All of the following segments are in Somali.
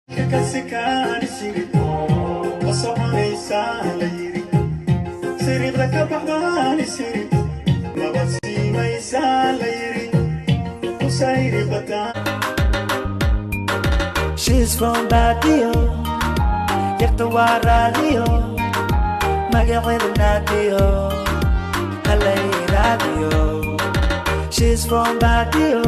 She's from Badio, Yaktawa Radio, Magalit Nadio, LA Radio. She's from Badio.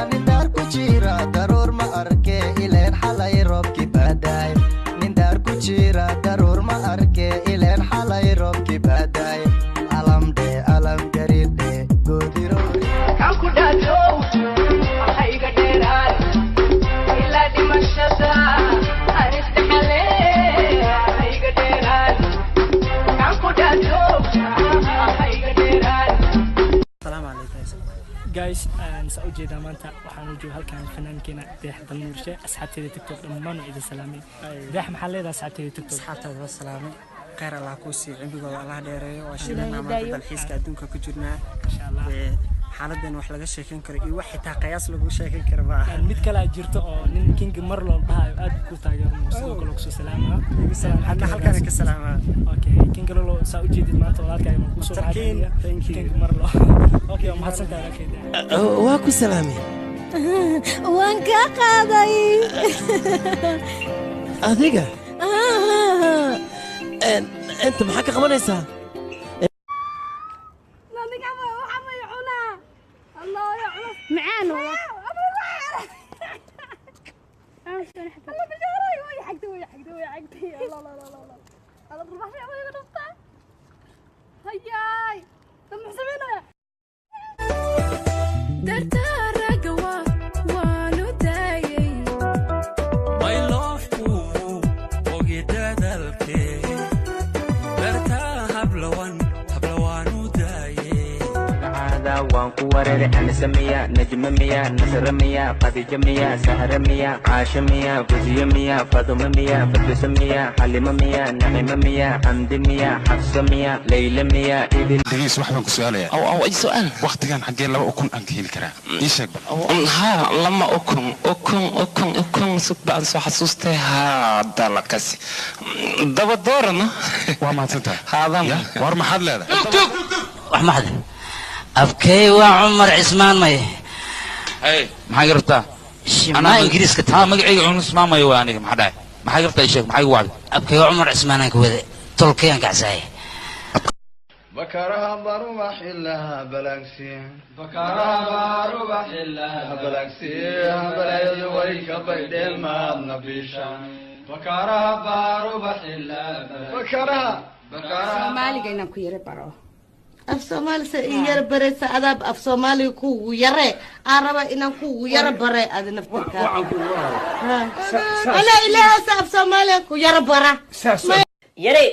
Nindar kuchira darur ma arke ilen halay rob ki baday. Nindar kuchira darur ma arke ilen halay rob ki baday. Alam garib de godiro. Kaku dado, hay gaderan. Ila di mashada, haris tehale, hay gaderan. Kaku dado, hay gaderan. Assalamu alaikum guys, sa ujeeda maanta waxaan u joogaa halkan fanaankeena Deex Dalmuurshe asxaabteeda TikTok dhammaan idin salaamay. Deex maxaa leedahay asxaabteeda TikTok? asxaabteeda waa salaamay khayr Allah ku sii cimrigooda Allah dheereeyo waa shilana maanta dalxiiska adduunka ku jirnaa insha Allah xaaladdan wax laga sheekan karo iyo wax xitaa qiyaas lagu sheekan karo ma aha mid kale jirto oo nin King Marlon dhahayo aad ku taageero sidoo kale ku soo salaamaa hadda halkaan ka salaamaa okay King Lolo saa u jeedid maanta walaalkaaga ma ku soo Thank you King Marlon okay ma hadsantahay kayda waa ku salaamay waan ka qaaday adiga انت maxaa ka qabanaysaa معانا وان كورر أنا سمية نجم مية نصر مية خديجة مية سهر مية عاشة مية فوزية مية فاطمة مية فردوس مية حليمة مية نعيمة مية حمد مية حفصة مية ليلى مية إذن دقيقة واحد من سؤالي أو أي سؤال وقت كان حقي لو أكون أنكي الكلام إيش ها لما أكون سوق بعد سو حسوسته هذا لكسي دب دورنا وما تنتهي هذا وارم حد لا أحمد أبكي وعمر عثمان ماي أي ما حقرتها أنا إنجليز كتير ما قاعد يقولون اسمه ما يواني ما حدا ما حقرتها يا شيخ ما حيوعد أبكي وعمر عثمان أنا كوذي تركيا كعساي بكرها بارو محلها بلاكسي بكرها بارو محلها بلاكسي بلاي ويك بيدل ما نبيشا بكرها بارو محلها بكرها مالي جينا كويرة برا af Soomaali sa iyar bare sa adab af Soomaali ku yare araba ina ku yare bare ad naftirka ala ilaha sa af Soomaali ku yare bara Yare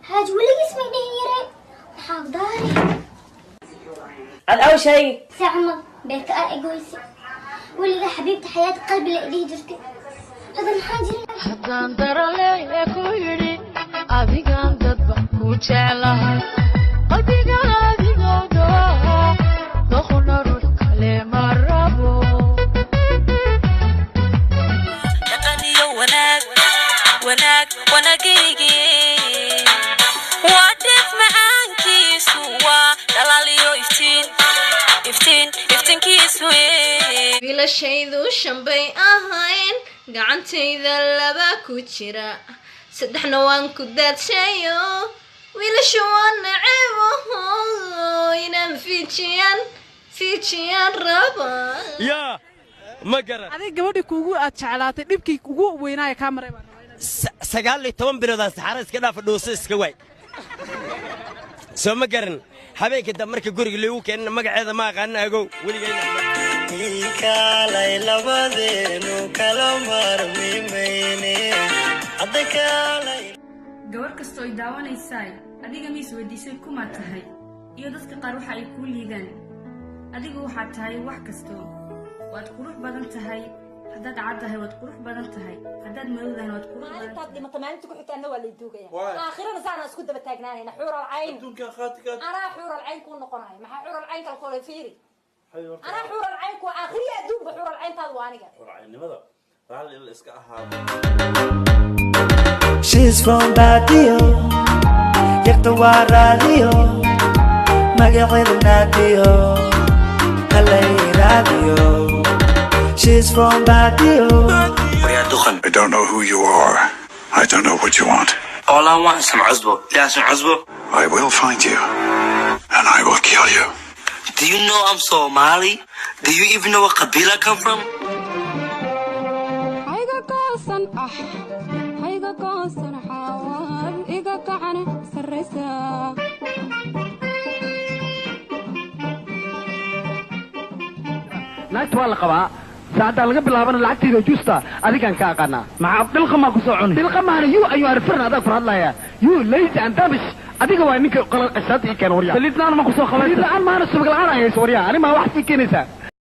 هاج ولي اسمي ده يري حاضري أول شيء سعمر بيك أجويسي ولي حبيبتي حياة قلبي لإيدي جرتي هذا الحاجة هدان درالي كويري أبي كان تطبخ وجعلها قلبي قاعد يقوى دخلنا روح كلمة ربو يقني وناك وعدت معانكي سوا دلاليو افتين كيسوي بلا شيء ذو شنبي أهين قعنتي ذا لبا كوتشرا سدحنا وانكو دات شيو ولا شوان نعيبه ينام فيتشيان ربا يا ما قرر هذه قبل كوجو أتشعلات نبكي كوجو ويناي كاميرا سقال لي 10 بلاد سحرس كذا في الدوسس كوي سو ما قرن حبيك انت مركي غوري ليو كان مقعده ما قانا اغو ولي كالاي لبادينو كلامار ميميني ادكالاي gabar kasto ay daawanaysay adiga miis weydiisay kuma tahay iyo dadka qaar waxa ay ku liidaan adigu waxa tahay wax kasto waad qurux badan tahay haddaad caddahay waad qurux badan tahay haddaad madowdahay waad qurux badan tahay dhimata maalinta ku xigtaana waa la duugaya aakhirana saana isku daba taagnaanayna xuural cayn adduunka khaatika ana xuural cayn ku noqonahay maxaa xuural cayn kala kala fiiri ana xuural cayn ku aakhiriya ballantaadu waa aniga She's from Badio, Yakta Radio, Magarid Nadio, Halay Radio. She's from Badio. I don't know who you are. I don't know what you want. All I want is some Uzbo. Yeah, some Uzbo. I will find you, and I will kill you. Do you know I'm Somali? Do you even know where Kabila come from? naagta waa la qabaa saacaddaa laga bilaabana lacagtayda juusta adigaan ka aqaanaa maxaa dilqamaa ku soo cuni dilqamaana yuu ayuu arifirna adaa ku hadlayaa yuu lazy and damish adiga waa ninka qashaada ii keena waryaa saliidlaan ma ku soo qabaysa saliidlaan maana subag la'aan ayaysa waryaa ani maa wax ii keenaysaa